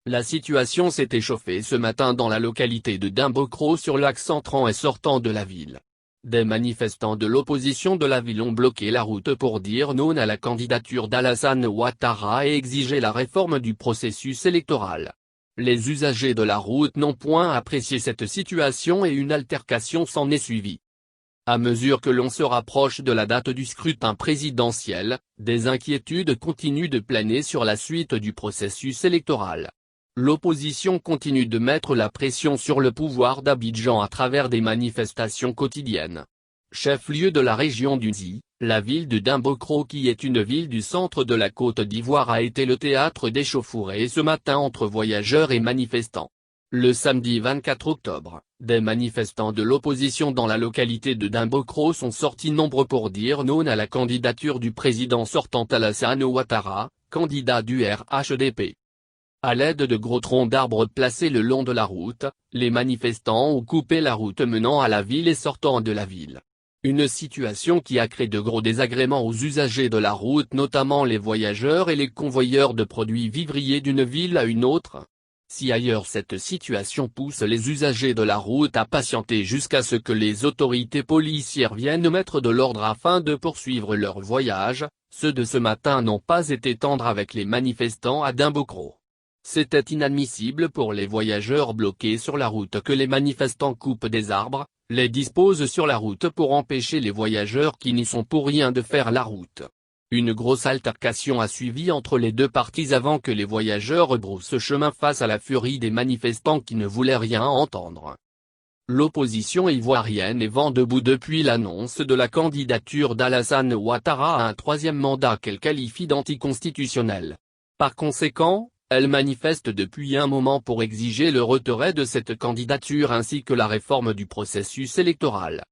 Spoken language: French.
La situation s'est échauffée ce matin dans la localité de Dimbokro sur l'axe entrant et sortant de la ville. Des manifestants de l'opposition de la ville ont bloqué la route pour dire non à la candidature d'Alassane Ouattara et exiger la réforme du processus électoral. Les usagers de la route n'ont point apprécié cette situation et une altercation s'en est suivie. À mesure que l'on se rapproche de la date du scrutin présidentiel, des inquiétudes continuent de planer sur la suite du processus électoral. L'opposition continue de mettre la pression sur le pouvoir d'Abidjan à travers des manifestations quotidiennes. Chef-lieu de la région d'Unzi, la ville de Dimbokro qui est une ville du centre de la Côte d'Ivoire a été le théâtre d'échauffourées ce matin entre voyageurs et manifestants. Le samedi 24 octobre, des manifestants de l'opposition dans la localité de Dimbokro sont sortis nombreux pour dire non à la candidature du président sortant Alassane Ouattara, candidat du RHDP. À l'aide de gros troncs d'arbres placés le long de la route, les manifestants ont coupé la route menant à la ville et sortant de la ville. Une situation qui a créé de gros désagréments aux usagers de la route, notamment les voyageurs et les convoyeurs de produits vivriers d'une ville à une autre. Si ailleurs cette situation pousse les usagers de la route à patienter jusqu'à ce que les autorités policières viennent mettre de l'ordre afin de poursuivre leur voyage, ceux de ce matin n'ont pas été tendres avec les manifestants à Dimbokro. C'était inadmissible pour les voyageurs bloqués sur la route que les manifestants coupent des arbres, les disposent sur la route pour empêcher les voyageurs qui n'y sont pour rien de faire la route. Une grosse altercation a suivi entre les deux parties avant que les voyageurs rebroussent chemin face à la furie des manifestants qui ne voulaient rien entendre. L'opposition ivoirienne est vent debout depuis l'annonce de la candidature d'Alassane Ouattara à un troisième mandat qu'elle qualifie d'anticonstitutionnel. Par conséquent, elle manifeste depuis un moment pour exiger le retrait de cette candidature ainsi que la réforme du processus électoral.